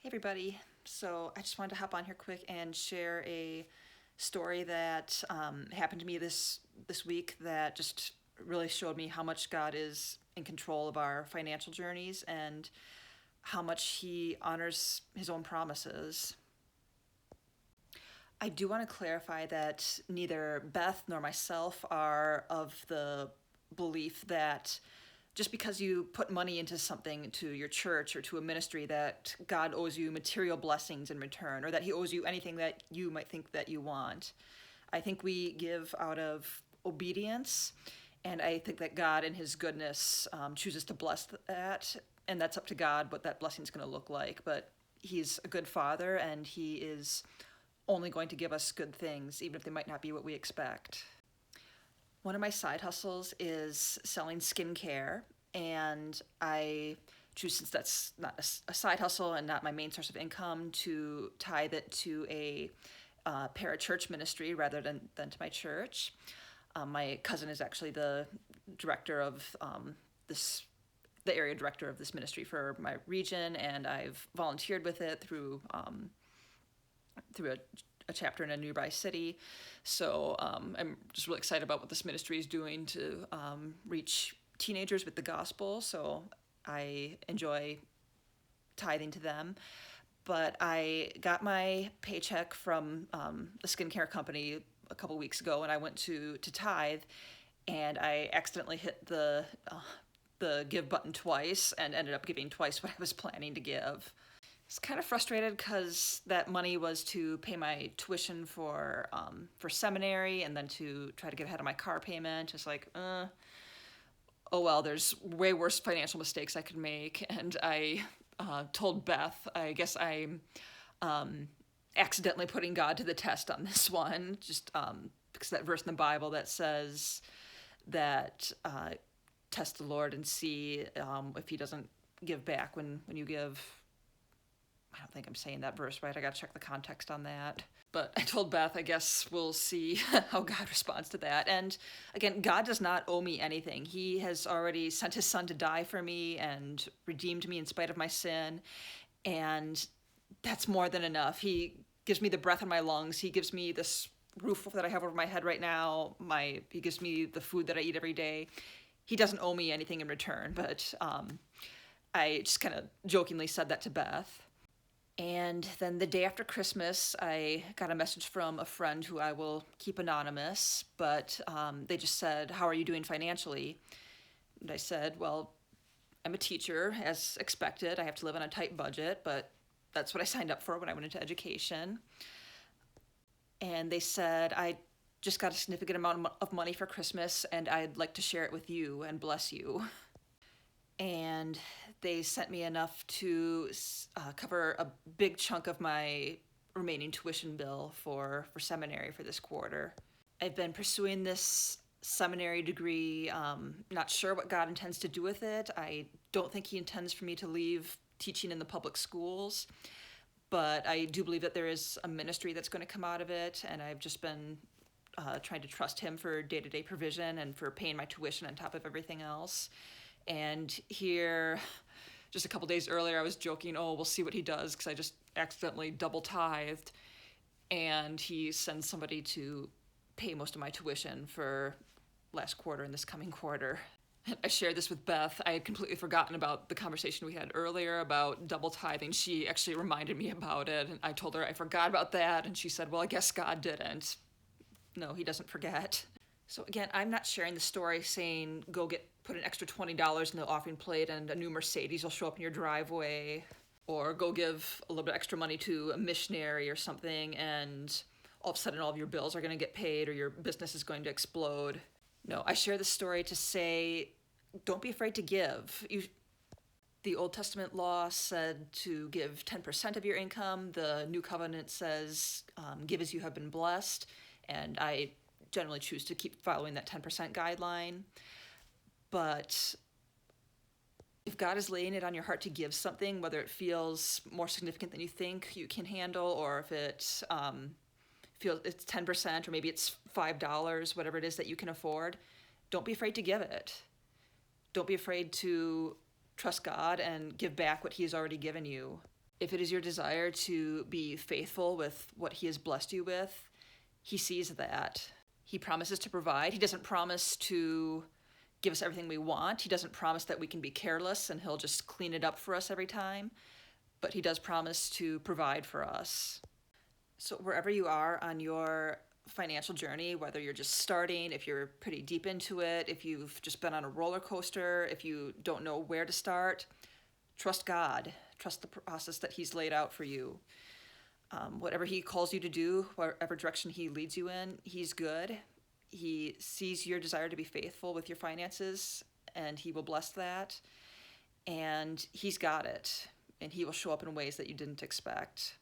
Hey everybody. So I just wanted to hop on here quick and share a story that happened to me this week that just really showed me how much God is in control of our financial journeys and how much He honors His own promises. I do want to clarify that neither Beth nor myself are of the belief that just because you put money into something, to your church or to a ministry, that God owes you material blessings in return, or that He owes you anything that you might think that you want. I think we give out of obedience, and I think that God in His goodness chooses to bless that, and that's up to God what that blessing is going to look like. But He's a good Father, and He is only going to give us good things, even if they might not be what we expect. One of my side hustles is selling skincare, and I choose, since that's not a side hustle and not my main source of income, to tithe it to a parachurch ministry rather than to my church. My cousin is actually the director of the area director of this ministry for my region, and I've volunteered with it through a chapter in a nearby city. So I'm just really excited about what this ministry is doing to reach teenagers with the gospel. So I enjoy tithing to them. But I got my paycheck from a skincare company a couple weeks ago, and I went to tithe, and I accidentally hit the give button twice and ended up giving twice what I was planning to give. I was kind of frustrated because that money was to pay my tuition for seminary, and then to try to get ahead of my car payment. It's like, oh well, there's way worse financial mistakes I could make. And I told Beth, I guess I'm accidentally putting God to the test on this one, just because that verse in the Bible that says that test the Lord and see if He doesn't give back when you give. I don't think I'm saying that verse right. I got to check the context on that. But I told Beth, I guess we'll see how God responds to that. And again, God does not owe me anything. He has already sent His Son to die for me and redeemed me in spite of my sin. And that's more than enough. He gives me the breath in my lungs. He gives me this roof that I have over my head right now. He gives me the food that I eat every day. He doesn't owe me anything in return. But I just kind of jokingly said that to Beth. And then the day after Christmas, I got a message from a friend who I will keep anonymous, but they just said, "How are you doing financially?" And I said, "Well, I'm a teacher, as expected. I have to live on a tight budget, but that's what I signed up for when I went into education." And they said, "I just got a significant amount of money for Christmas, and I'd like to share it with you and bless you." And they sent me enough to cover a big chunk of my remaining tuition bill for seminary for this quarter. I've been pursuing this seminary degree, not sure what God intends to do with it. I don't think He intends for me to leave teaching in the public schools, but I do believe that there is a ministry that's going to come out of it, and I've just been trying to trust Him for day-to-day provision and for paying my tuition on top of everything else. And here, just a couple days earlier, I was joking, oh, we'll see what He does, because I just accidentally double tithed. And He sends somebody to pay most of my tuition for last quarter and this coming quarter. And I shared this with Beth. I had completely forgotten about the conversation we had earlier about double tithing. She actually reminded me about it, and I told her I forgot about that, and she said, well, I guess God didn't. No, He doesn't forget. So again, I'm not sharing the story saying go put an extra $20 in the offering plate and a new Mercedes will show up in your driveway, or go give a little bit extra money to a missionary or something, and all of a sudden all of your bills are going to get paid or your business is going to explode. No, I share this story to say, don't be afraid to give. The Old Testament law said to give 10% of your income. The New Covenant says, give as you have been blessed. And I generally choose to keep following that 10% guideline. But if God is laying it on your heart to give something, whether it feels more significant than you think you can handle, or if it feels it's 10%, or maybe it's $5, whatever it is that you can afford, don't be afraid to give it. Don't be afraid to trust God and give back what He has already given you. If it is your desire to be faithful with what he has blessed you with, he sees that. He promises to provide. He doesn't promise to give us everything we want. He doesn't promise that we can be careless and he'll just clean it up for us every time. But he does promise to provide for us. So wherever you are on your financial journey, whether you're just starting, if you're pretty deep into it, if you've just been on a roller coaster, if you don't know where to start, trust God. Trust the process that he's laid out for you. Whatever he calls you to do, whatever direction he leads you in, he's good. He sees your desire to be faithful with your finances, and he will bless that. And he's got it, and he will show up in ways that you didn't expect.